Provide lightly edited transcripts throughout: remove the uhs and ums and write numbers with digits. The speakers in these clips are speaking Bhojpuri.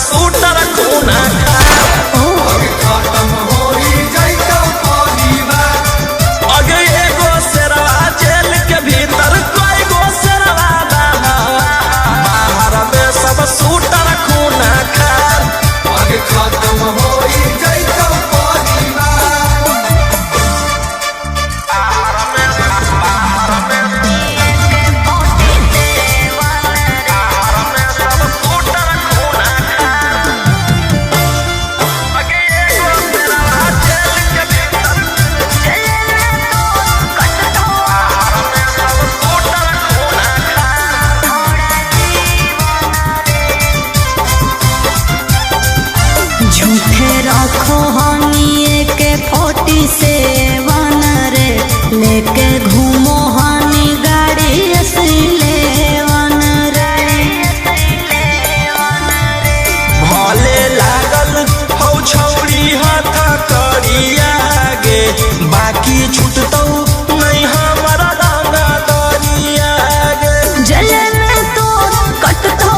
सूटर खूना खत्म होई जाइतो परिवार। अगे एगो शेरवा जेल के भीतर कोई गो शेरवा बाहर में सब सूटर खूना खार। अगे खत्म होई जाइतो झूठे रखो हनिए के 47 रे लेके घूमो हनी गाड़ी S11 रे। भले लागल हौ छौरी हाथ करिया गे बाकी छूटतौ नहीं हमारा रंगा दरिया गे। जल में तो कटतो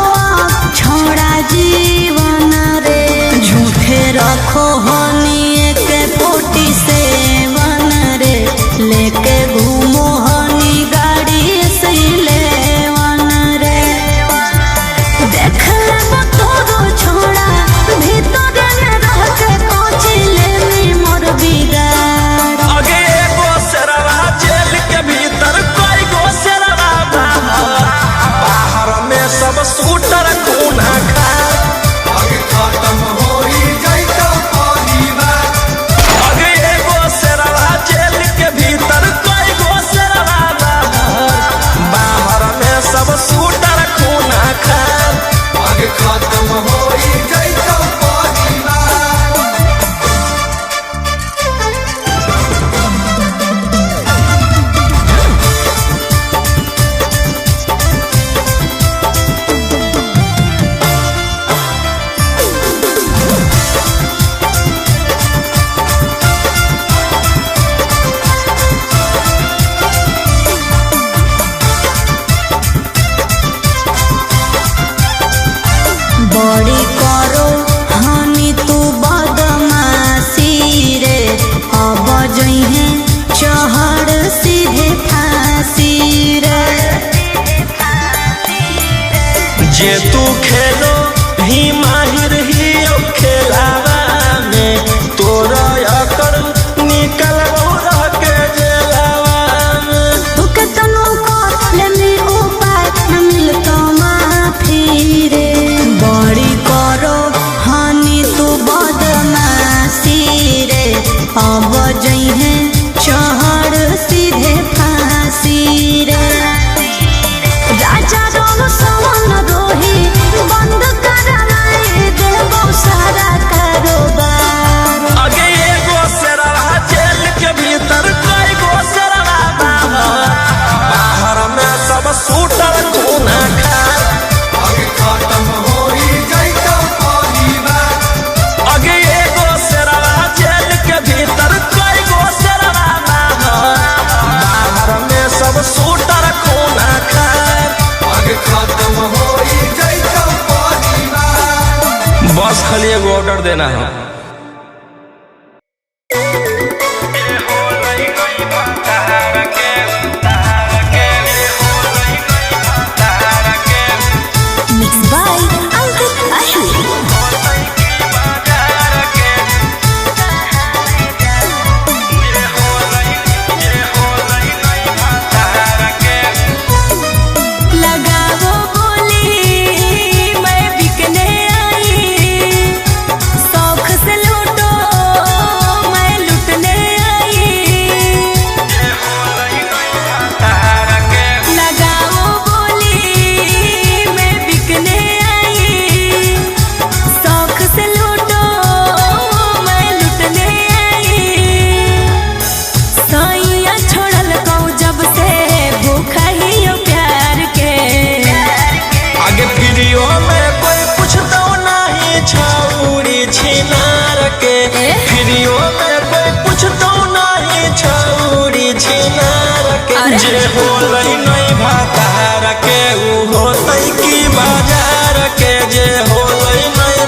छोड़ा जीवन रे। झूठे रखो हनिए के 47 रे लेके घूमो हनी गाड़ी S11 रे। देख लेबो तोरो छोड़ा भीतर में रह के कोचिले मोर बिगाड़। अगे एगो शेरवा जेल के भीतर कोई गो शेरवा बाहर में सब सूटर खूना खार। अगे खत्म होई जाइतो परिवार। अगे एगो शेरवा जेल के भीतर कोई गो शेरवा बाहर में सब सूटर खूना खार। अगे खत्म होई जाइतो परिवार। बड़ी करो हनी तू बदमाशी रे। अब जइहे चढ़ सीधे फांसी रे। जे तू खेलो ही माहिर ही खेलावा में तोरा अकड़ निकल रह के जेलावा में। तू के तनु को लेनी उपाय न मिलतो माफी रे। बड़ी करो हनी तू बदमाशी रे। अब जइहे चढ़ सीधे फांसी रे। राजा रोग सवन रोही बंद कराए देबो सारा कारोबार। अगे एगो शेरवा जेल के भीतर कोई गो शेरवा बाहर में सब सूटर खूना खार। अगे खत्म होई जाइतो परिवार। अगे एगो शेरवा जेल के भीतर कोई गो शेरवा बाहर में सब सूटर खूना खार। अगे खत्म होई जाइतो परिवार। बस खाली एगो ऑर्डर देना है। Mixed by Ankit Ashwini. लगाओ बोली मैं बिकने आई। शौक से लूटो मैं लुटने आई। लगाओ बोली मैं बिकने आई। शौक से लूटो मैं लुटने आई। सैया छोड़ल कौ जब से भूखा ही हो प्यार के। आगे वीडियो में कोई पूछतो नहीं छौरी छिनार के। वीडियो में कोई पूछतो नहीं छौरी छिनार के। जे होलई नहीं भातार के उ होतई की बाजार के। जे होलई नहीं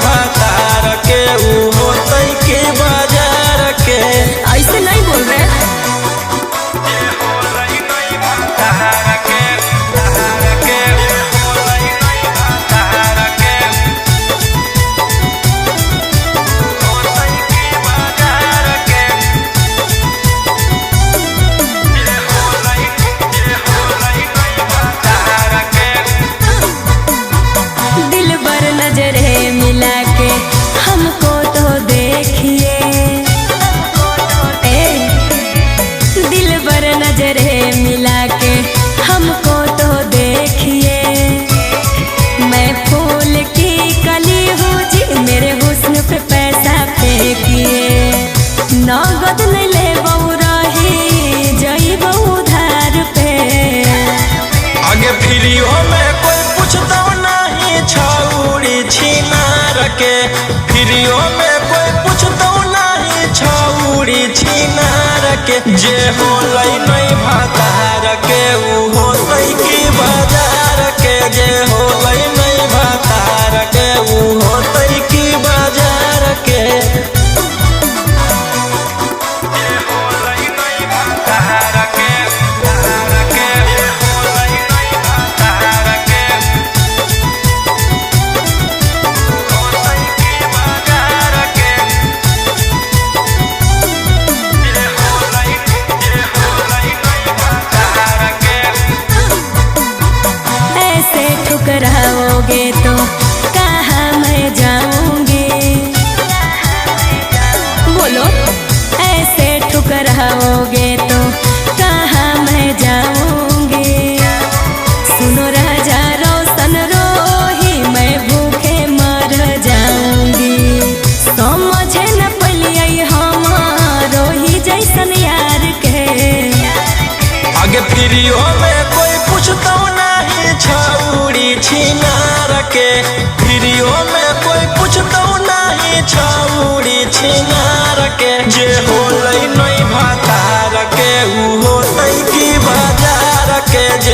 के फ्रियो में कोई पूछतो नहीं छौरी छिनार के जे होलै नहीं भातार के ऊ होतै की बाजार के जे होलै नहीं भातार के ऊ होतै की बाजार के ठुकराओगे तो कहाँ मैं जाऊंगी, बोलो ऐसे ठुकराओगे तो कहाँ मैं जाऊंगी। सुनो राजा रोशन रोही मैं भूखे मर जाऊंगी। समझे न पलिए हमारो ही जैसन यार के आगे फ्रियो में कोई पूछतो नहीं छौरी छिनार के फ्रियो में कोई पूछतो नहीं छौरी छिनार के जे होलै नहीं भातार के ऊ होतै की बाजार के जे